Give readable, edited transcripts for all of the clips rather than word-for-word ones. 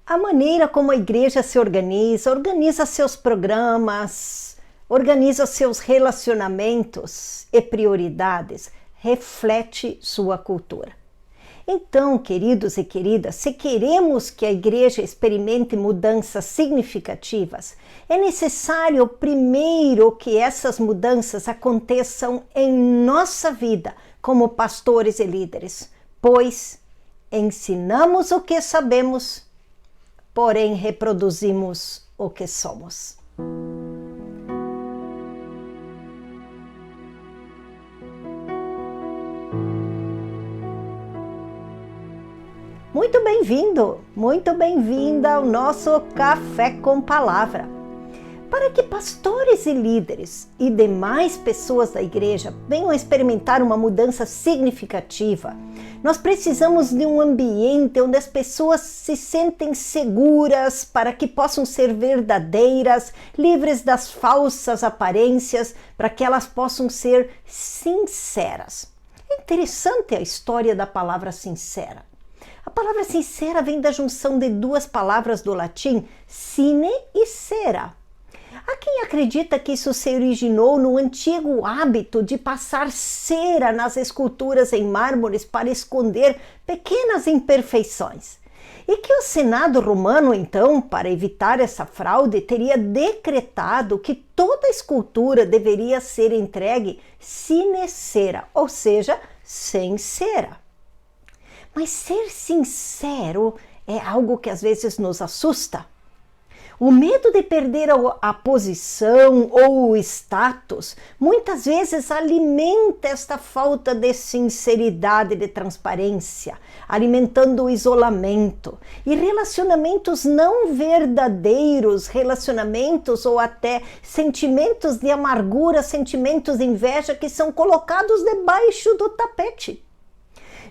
A maneira como a igreja se organiza seus programas, organiza seus relacionamentos e prioridades, reflete sua cultura. Então, queridos e queridas, se queremos que a igreja experimente mudanças significativas, é necessário primeiro que essas mudanças aconteçam em nossa vida como pastores e líderes, pois ensinamos o que sabemos, porém reproduzimos o que somos. Muito bem-vindo, muito bem-vinda ao nosso Café com Palavra. Para que pastores e líderes e demais pessoas da igreja venham experimentar uma mudança significativa, nós precisamos de um ambiente onde as pessoas se sentem seguras para que possam ser verdadeiras, livres das falsas aparências, para que elas possam ser sinceras. É interessante a história da palavra sincera. A palavra sincera vem da junção de duas palavras do latim, sine e cera. Há quem acredita que isso se originou no antigo hábito de passar cera nas esculturas em mármores para esconder pequenas imperfeições. E que o Senado romano, então, para evitar essa fraude, teria decretado que toda escultura deveria ser entregue sine cera, ou seja, sem cera. Mas ser sincero é algo que às vezes nos assusta. O medo de perder a posição ou o status muitas vezes alimenta esta falta de sinceridade e de transparência, alimentando o isolamento e relacionamentos não verdadeiros, relacionamentos ou até sentimentos de amargura, sentimentos de inveja que são colocados debaixo do tapete.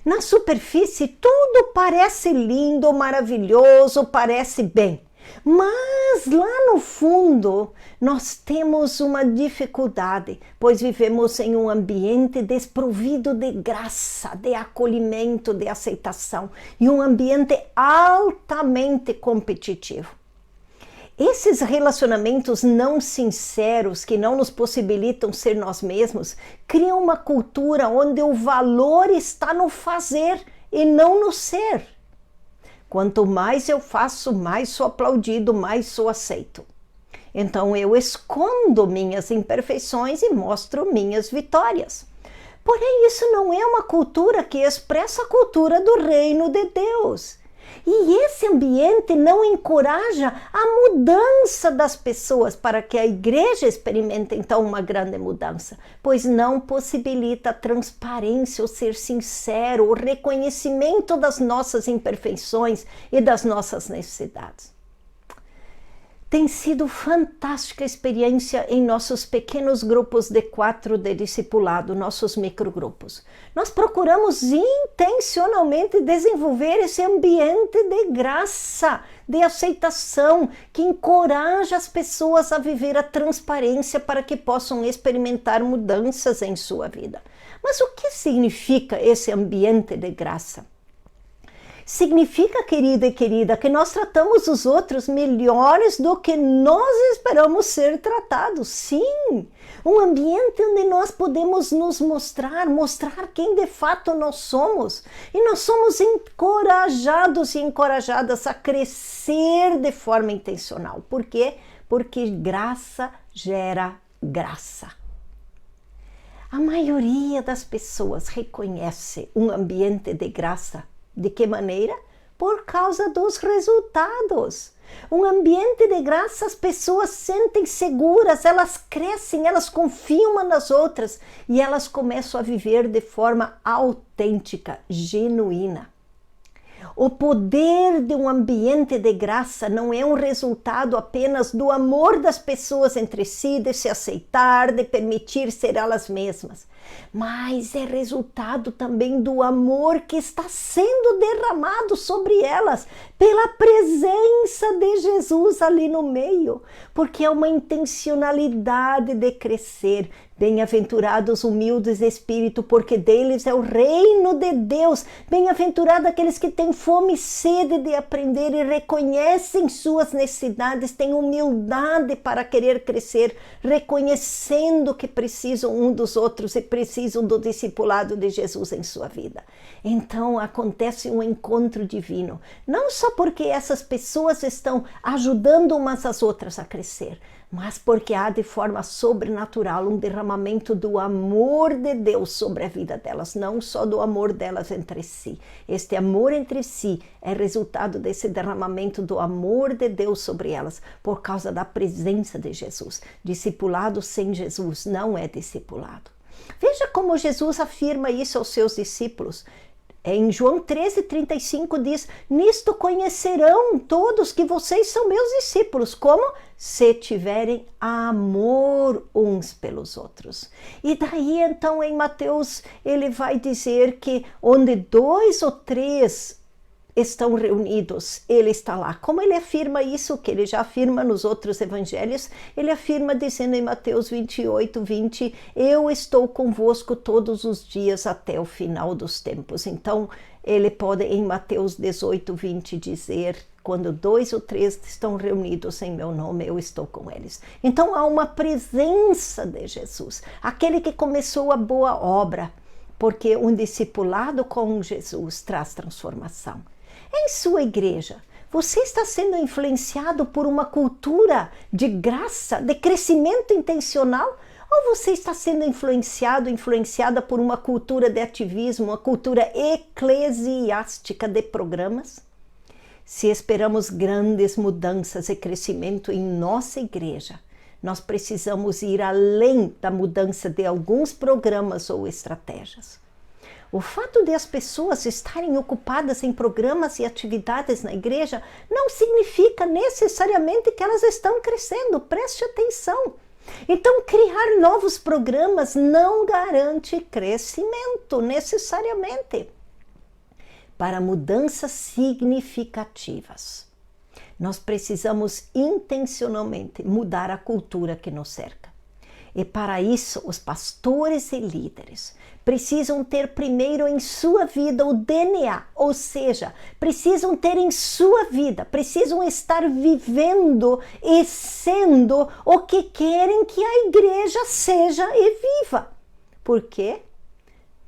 Na superfície, tudo parece lindo, maravilhoso, parece bem. Mas lá no fundo, nós temos uma dificuldade, pois vivemos em um ambiente desprovido de graça, de acolhimento, de aceitação, e um ambiente altamente competitivo. Esses relacionamentos não sinceros, que não nos possibilitam ser nós mesmos, criam uma cultura onde o valor está no fazer e não no ser. Quanto mais eu faço, mais sou aplaudido, mais sou aceito. Então eu escondo minhas imperfeições e mostro minhas vitórias. Porém, isso não é uma cultura que expressa a cultura do reino de Deus. E esse ambiente não encoraja a mudança das pessoas para que a igreja experimente então uma grande mudança, pois não possibilita a transparência, o ser sincero, o reconhecimento das nossas imperfeições e das nossas necessidades. Tem sido fantástica a experiência em nossos pequenos grupos de 4 de discipulado, nossos microgrupos. Nós procuramos intencionalmente desenvolver esse ambiente de graça, de aceitação, que encoraja as pessoas a viver a transparência para que possam experimentar mudanças em sua vida. Mas o que significa esse ambiente de graça? Significa, querida e querida, que nós tratamos os outros melhores do que nós esperamos ser tratados. Sim, um ambiente onde nós podemos nos mostrar quem de fato nós somos. E nós somos encorajados e encorajadas a crescer de forma intencional. Por quê? Porque graça gera graça. A maioria das pessoas reconhece um ambiente de graça. De que maneira? Por causa dos resultados. Um ambiente de graça, as pessoas sentem seguras, elas crescem, elas confiam umas nas outras e elas começam a viver de forma autêntica, genuína. O poder de um ambiente de graça não é um resultado apenas do amor das pessoas entre si, de se aceitar, de permitir ser elas mesmas. mas é resultado também do amor que está sendo derramado sobre elas pela presença de Jesus ali no meio, porque é uma intencionalidade de crescer. Bem-aventurados humildes de espírito, porque deles é o reino de Deus. Bem-aventurados aqueles que têm fome e sede de aprender e reconhecem suas necessidades, têm humildade para querer crescer, reconhecendo que precisam um dos outros e precisam do discipulado de Jesus em sua vida. Então acontece um encontro divino, não só porque essas pessoas estão ajudando umas às outras a crescer, mas porque há de forma sobrenatural um derramamento do amor de Deus sobre a vida delas, não só do amor delas entre si. Este amor entre si é resultado desse derramamento do amor de Deus sobre elas, por causa da presença de Jesus. Discipulado sem Jesus não é discipulado. Veja como Jesus afirma isso aos seus discípulos. Em João 13:35 diz: nisto conhecerão todos que vocês são meus discípulos, como? Se tiverem amor uns pelos outros. E daí então em Mateus ele vai dizer que onde 2 ou 3 estão reunidos, ele está lá. Como ele afirma isso, que ele já afirma nos outros evangelhos, ele afirma dizendo em Mateus 28:20, eu estou convosco todos os dias até o final dos tempos. Então, ele pode em Mateus 18:20 dizer, quando 2 ou 3 estão reunidos em meu nome, eu estou com eles. Então, há uma presença de Jesus, aquele que começou a boa obra, porque um discipulado com Jesus traz transformação. Em sua igreja, você está sendo influenciado por uma cultura de graça, de crescimento intencional? Ou você está sendo influenciada por uma cultura de ativismo, uma cultura eclesiástica de programas? Se esperamos grandes mudanças e crescimento em nossa igreja, nós precisamos ir além da mudança de alguns programas ou estratégias. O fato de as pessoas estarem ocupadas em programas e atividades na igreja não significa necessariamente que elas estão crescendo, preste atenção. Então, criar novos programas não garante crescimento necessariamente. Para mudanças significativas, nós precisamos intencionalmente mudar a cultura que nos cerca. E para isso, os pastores e líderes precisam ter primeiro em sua vida o DNA, ou seja, precisam ter em sua vida, precisam estar vivendo e sendo o que querem que a igreja seja e viva. Por quê?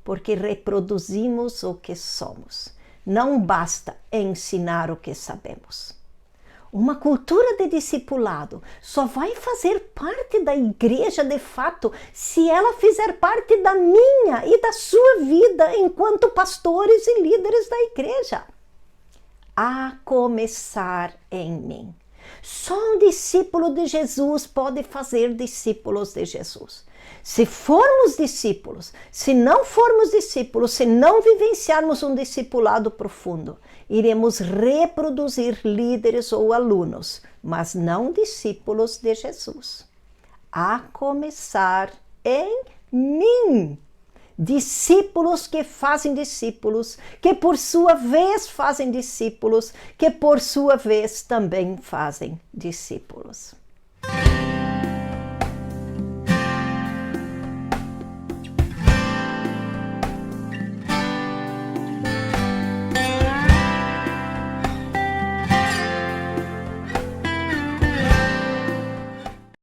Porque reproduzimos o que somos. Não basta ensinar o que sabemos. Uma cultura de discipulado só vai fazer parte da igreja de fato se ela fizer parte da minha e da sua vida enquanto pastores e líderes da igreja. A começar em mim. Só um discípulo de Jesus pode fazer discípulos de Jesus. Se formos discípulos, se não formos discípulos, se não vivenciarmos um discipulado profundo, iremos reproduzir líderes ou alunos, mas não discípulos de Jesus. A começar em mim. Discípulos que fazem discípulos, que por sua vez fazem discípulos, que por sua vez também fazem discípulos.